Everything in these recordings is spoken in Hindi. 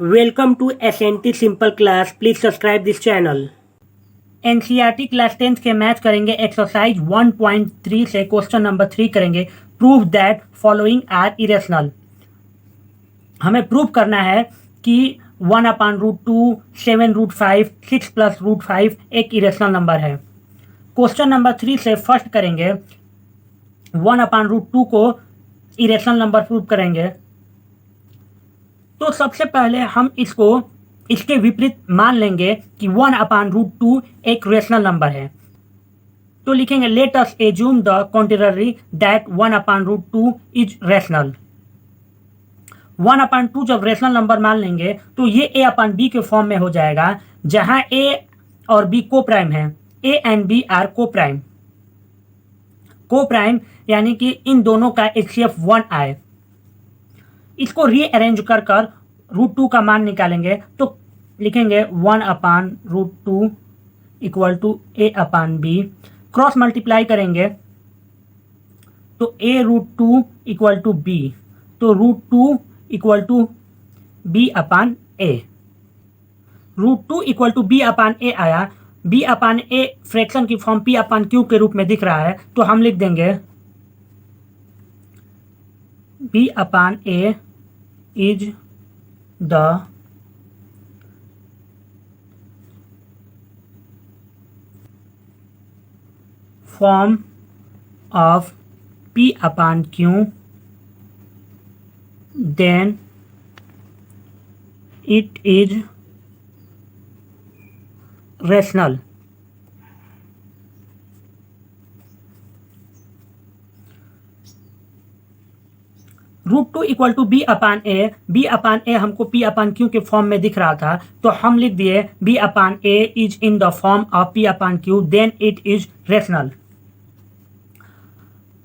Welcome to SNT Simple Class. Please subscribe this channel. NCERT class 10 के मैथ करेंगे एक्सरसाइज 1.3 से क्वेश्चन नंबर 3 करेंगे। Prove that following are irrational. हमें प्रूव करना है कि 1/√2, 7√5, 6+√5 एक इरेशनल नंबर है। क्वेश्चन नंबर 3 से फर्स्ट करेंगे 1/√2 को इरेशनल नंबर प्रूव करेंगे। तो सबसे पहले हम इसके विपरीत मान लेंगे कि 1/√2 एक रेशनल नंबर है। तो लिखेंगे let us assume the contrary that 1/√2 is rational. 1/2 जब रेशनल नंबर मान लेंगे तो ये a/b के फॉर्म में हो जाएगा, जहां a और b को प्राइम है। a एंड b आर को प्राइम। को प्राइम यानी कि इन दोनों का HCF 1 आए। इसको रीअरेंज कर √2 का मान निकालेंगे तो लिखेंगे 1/√2 equal to a/b। Cross multiply करेंगे तो a√2 इक्वल टू b, तो √2 equal to b/a। √2 equal to b/a आया। b/a फ्रैक्शन की फॉर्म p/q के रूप में दिख रहा है, तो हम लिख देंगे b/a is the form of p/q, then it is rational। √2 equal to b/a हमको p/q के फॉर्म में दिख रहा था, तो हम लिख दिए b/a is in the form of p/q, then it is rational.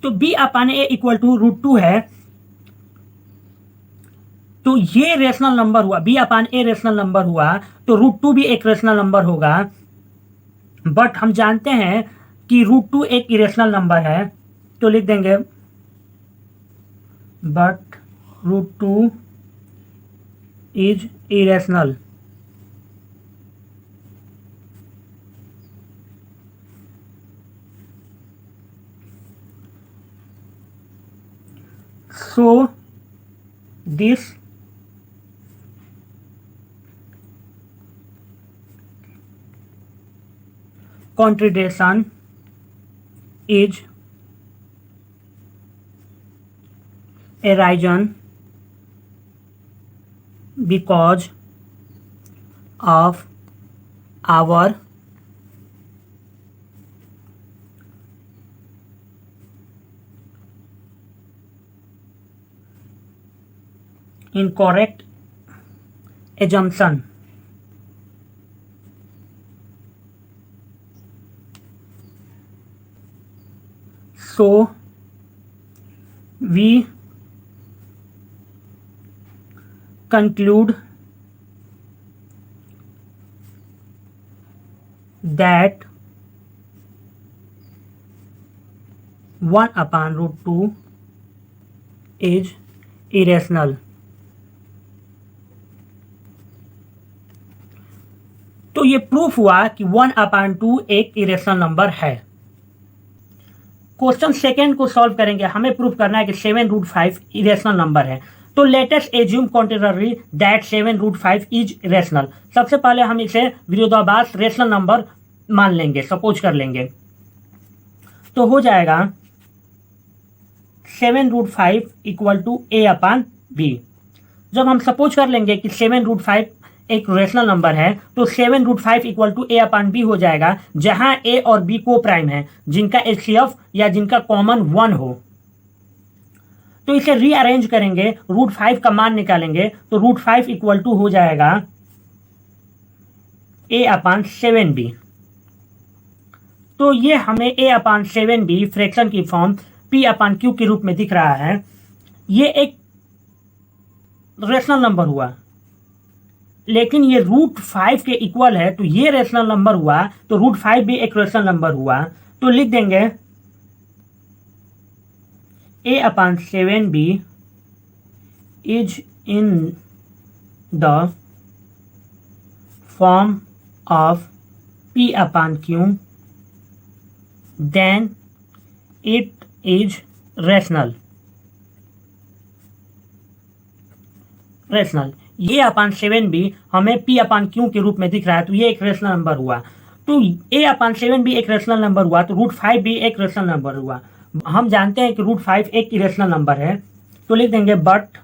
तो b/a इक्वल टू √2 है, तो ये रेशनल नंबर हुआ। b/a रेशनल नंबर हुआ तो √2 भी एक रेशनल नंबर होगा। बट हम जानते हैं कि √2 एक इरेशनल नंबर है, तो लिख देंगे but √2 is irrational. So this contradiction is arisen because of our incorrect assumption। So we conclude that 1/√2 is irrational। तो ये प्रूफ हुआ कि 1/2 एक इरेशनल नंबर है। क्वेश्चन सेकेंड को सॉल्व करेंगे। हमें प्रूफ करना है कि 7√5 इरेशनल नंबर है। तो let us assume contrary that 7√5 is rational. सबसे पहले हम इसे विरोधाभास रेशनल नंबर मान लेंगे, सपोज कर लेंगे, तो हो जाएगा 7√5 इक्वल टू a/b। जब हम सपोज कर लेंगे कि 7√5 एक रेशनल नंबर है, तो 7√5 इक्वल टू a/b हो जाएगा, जहां a और b को प्राइम है, जिनका HCF या जिनका कॉमन 1 हो। तो इसे रीअरेंज करेंगे, √5 का मान निकालेंगे, तो √5 इक्वल टू हो जाएगा a/7b। तो ये हमें a/7b फ्रैक्शन की फॉर्म p/q के रूप में दिख रहा है। ये एक रेशनल नंबर हुआ, लेकिन ये √5 के इक्वल है, तो ये रेशनल नंबर हुआ, तो √5 भी एक रेशनल नंबर हुआ। तो लिख देंगे a/7b is in the form of P upon Q, then it is rational. Rational ये अपान 7b हमें P अपान Q के रूप में दिख रहा है, तो ये एक रेशनल नंबर हुआ। तो A अपान 7b एक रेशनल नंबर हुआ, तो √5 भी एक रेशनल नंबर हुआ। हम जानते हैं कि √5 एक इरेशनल नंबर है, तो लिख देंगे but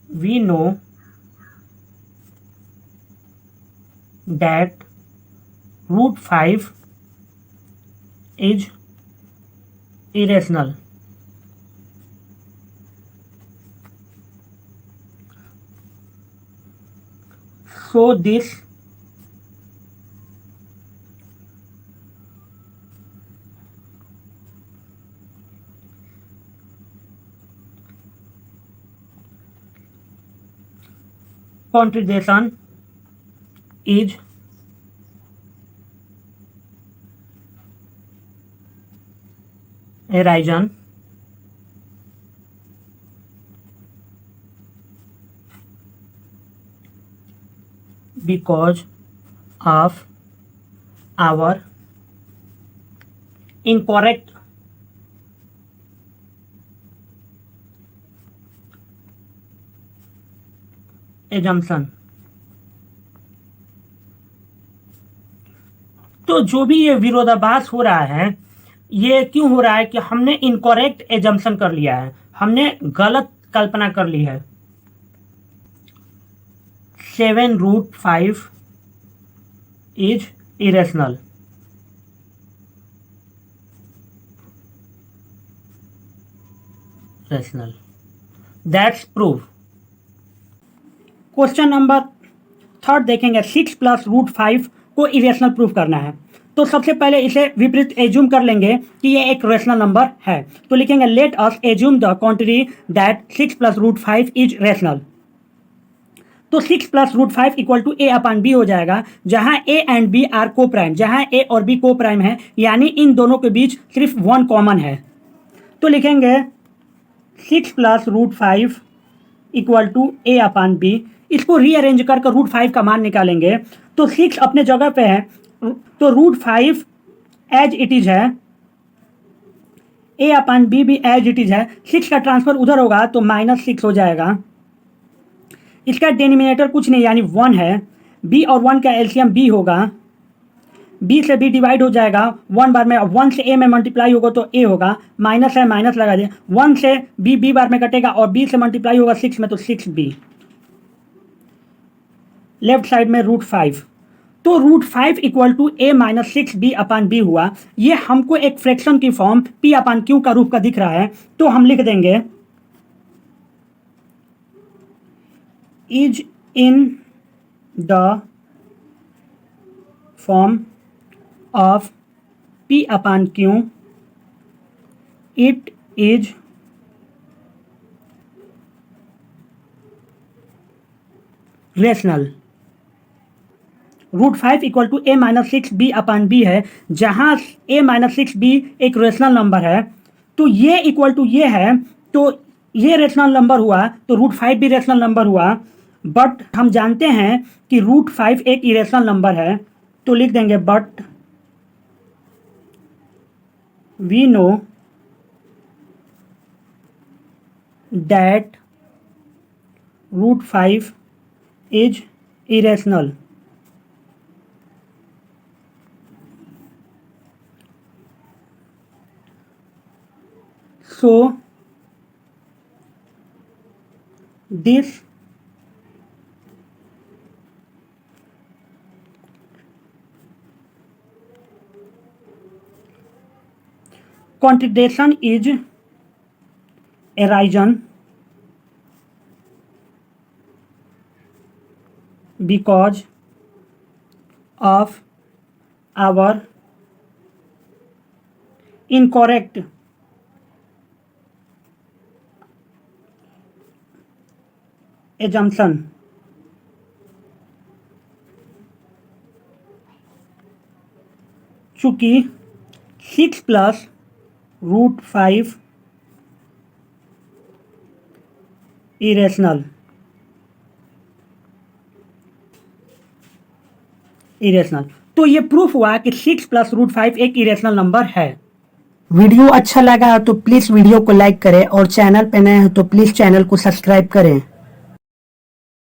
we know that √5 is irrational. So this contribution is arisen because of our incorrect assumption। तो जो भी ये विरोधाभास हो रहा है, ये क्यों हो रहा है कि हमने इनकरेक्ट एजम्पशन कर लिया है, हमने गलत कल्पना कर ली है। 7√5 is irrational। rational, that's proof। Question number 3 देखेंगे। 6 + √5 को इरेशनल प्रूफ करना है, तो सबसे पहले इसे विपरीत एज्यूम कर लेंगे कि ये एक रेशनल नंबर है। तो लिखेंगे let us assume the quantity that 6 + √5 is rational. तो 6 + √5 = A अपान B हो जाएगा, जहां A एंड B आर को प्राइम, जहां A और B को प्राइम है, यानी इन दोनों के बीच सिर्फ 1 कॉमन है। तो लिखेंगे 6 + √5 = A अपान B। इसको रीअरेंज कर √5 का मान निकालेंगे, तो 6 अपने जगह पे है, तो √5 एज इट इज है, A अपान B भी एज इट इज है। 6 का ट्रांसफर उधर होगा तो -6 हो जाएगा। इसका डिनोमिनेटर कुछ नहीं यानी 1 है। B और 1 का एलसीएम B होगा, B से B डिवाइड हो जाएगा 1 बार में, 1 से A में मल्टीप्लाई होगा तो A होगा, माइनस है माइनस लगा दिया, 1 से B बार में कटेगा और B से मल्टीप्लाई होगा 6 में तो 6B, लेफ्ट साइड में √5। तो √5 = A - 6B अपान B हुआ। ये हमको एक फ्रैक्शन की फॉर्म P अपान Q का रूप का दिख रहा है, तो हम लिख देंगे is in the form of P upon Q, it is rational। √5 = A - 6B upon B है, जहां A - 6B एक रेशनल नंबर है, तो ये इक्वल टू ये है, तो ये रेशनल नंबर हुआ, तो √5 भी रेशनल नंबर हुआ। बट हम जानते हैं कि √5 एक इरेशनल नंबर है, तो लिख देंगे but we know that √5 is irrational. So this contradiction is arisen because of our incorrect assumption। चूंकि 6 + √5 इरेशनल, इरेशनल। तो ये प्रूफ हुआ कि 6 + √5 एक इरेशनल नंबर है। वीडियो अच्छा लगा तो प्लीज वीडियो को लाइक करें और चैनल पे नए हो तो प्लीज चैनल को सब्सक्राइब करें।